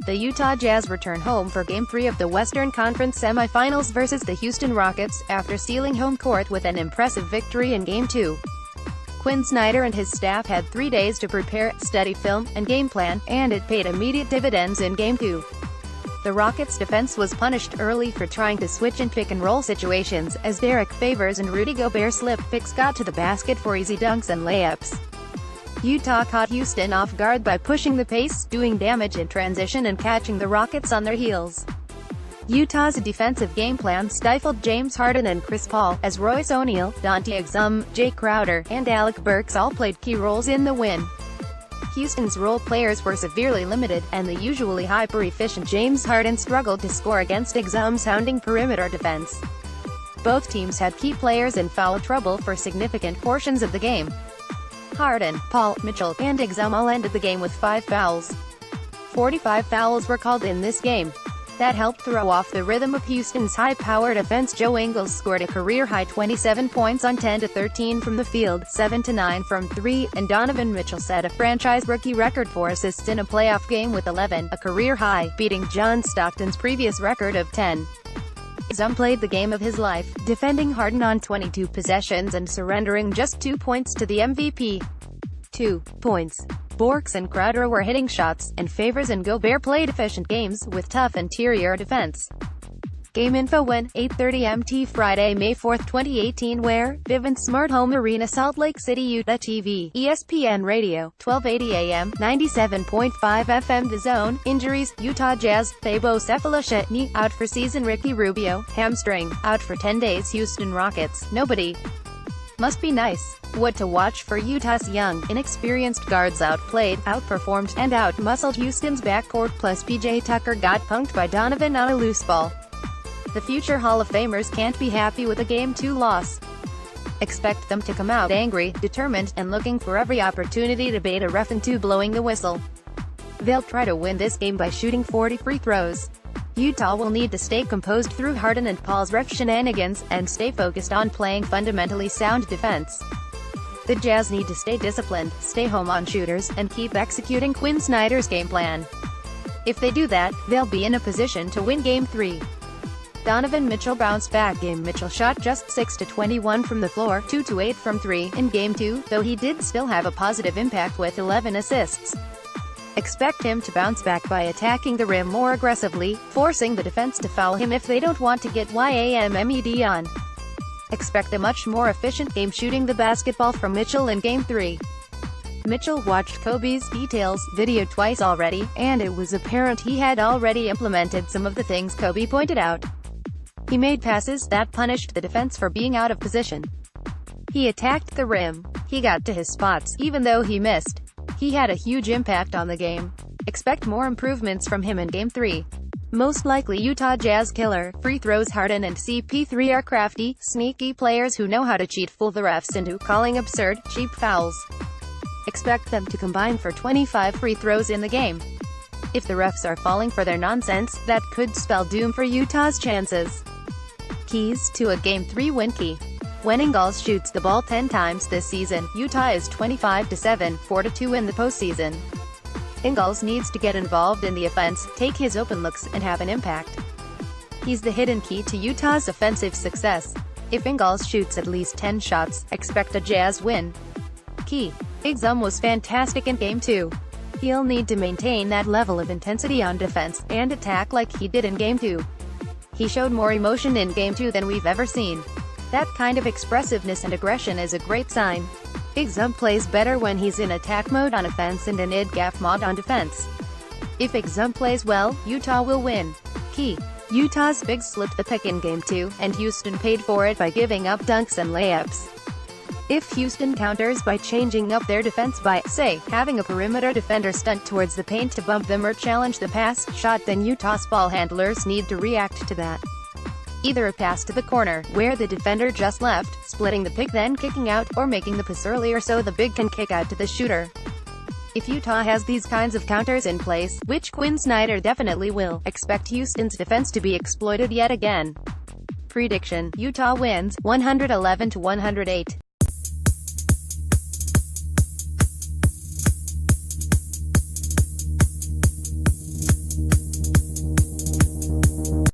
The Utah Jazz return home for Game 3 of the Western Conference semifinals versus the Houston Rockets, after sealing home court with an impressive victory in Game 2. Quin Snyder and his staff had 3 days to prepare, study film, and game plan, and it paid immediate dividends in Game 2. The Rockets' defense was punished early for trying to switch in pick-and-roll situations, as Derrick Favors and Rudy Gobert slip picks got to the basket for easy dunks and layups. Utah caught Houston off guard by pushing the pace, doing damage in transition and catching the Rockets on their heels. Utah's defensive game plan stifled James Harden and Chris Paul, as Royce O'Neal, Dante Exum, Jay Crowder, and Alec Burks all played key roles in the win. Houston's role players were severely limited, and the usually hyper-efficient James Harden struggled to score against Exum's hounding perimeter defense. Both teams had key players in foul trouble for significant portions of the game. Harden, Paul, Mitchell, and Exum all ended the game with 5 fouls. 45 fouls were called in this game. That helped throw off the rhythm of Houston's high-powered offense. Joe Ingles scored a career-high 27 points on 10-13 from the field, 7-9 from 3, and Donovan Mitchell set a franchise rookie record for assists in a playoff game with 11, a career high, beating John Stockton's previous record of 10. Exum played the game of his life, defending Harden on 22 possessions and surrendering just 2 points to the MVP. 2 points. Burks and Crowder were hitting shots, and Favors and Gobert played efficient games, with tough interior defense. Game info: when, 8:30 MT Friday, May 4, 2018. Where? Vivint Smart Home Arena, Salt Lake City, Utah. TV, ESPN Radio, 1280 AM, 97.5 FM. The Zone. Injuries: Utah Jazz, Thabo Sefolosha, knee, out for season. Ricky Rubio, hamstring, out for 10 days. Houston Rockets, nobody. Must be nice. What to watch for Utah's young, inexperienced guards: outplayed, outperformed, and out-muscled Houston's backcourt. Plus PJ Tucker got punked by Donovan on a loose ball. The future Hall of Famers can't be happy with a Game 2 loss. Expect them to come out angry, determined, and looking for every opportunity to bait a ref into blowing the whistle. They'll try to win this game by shooting 40 free throws. Utah will need to stay composed through Harden and Paul's ref shenanigans, and stay focused on playing fundamentally sound defense. The Jazz need to stay disciplined, stay home on shooters, and keep executing Quin Snyder's game plan. If they do that, they'll be in a position to win Game 3. Donovan Mitchell bounced back game. Mitchell shot just 6-21 from the floor, 2-8 from 3, in Game 2, though he did still have a positive impact with 11 assists. Expect him to bounce back by attacking the rim more aggressively, forcing the defense to foul him if they don't want to get YAMMED on. Expect a much more efficient game shooting the basketball from Mitchell in Game 3. Mitchell watched Kobe's details video twice already, and it was apparent he had already implemented some of the things Kobe pointed out. He made passes that punished the defense for being out of position. He attacked the rim. He got to his spots, even though he missed. He had a huge impact on the game. Expect more improvements from him in Game 3. Most likely Utah Jazz killer free throws. Harden and CP3 are crafty, sneaky players who know how to fool the refs into calling absurd, cheap fouls. Expect them to combine for 25 free throws in the game. If the refs are falling for their nonsense, that could spell doom for Utah's chances. Keys to a Game 3 win. Key. When Ingles shoots the ball 10 times this season, Utah is 25-7, 4-2 in the postseason. Ingles needs to get involved in the offense, take his open looks, and have an impact. He's the hidden key to Utah's offensive success. If Ingles shoots at least 10 shots, expect a Jazz win. Key. Exum was fantastic in Game 2. He'll need to maintain that level of intensity on defense, and attack like he did in Game 2. He showed more emotion in Game 2 than we've ever seen. That kind of expressiveness and aggression is a great sign. Exum plays better when he's in attack mode on offense and in id-gap mode on defense. If Exum plays well, Utah will win. Key. Utah's bigs slipped the pick in Game 2, and Houston paid for it by giving up dunks and layups. If Houston counters by changing up their defense by, say, having a perimeter defender stunt towards the paint to bump them or challenge the pass shot, then Utah's ball handlers need to react to that. Either a pass to the corner, where the defender just left, splitting the pick then kicking out, or making the pass earlier so the big can kick out to the shooter. If Utah has these kinds of counters in place, which Quin Snyder definitely will, expect Houston's defense to be exploited yet again. Prediction: Utah wins, 111-108.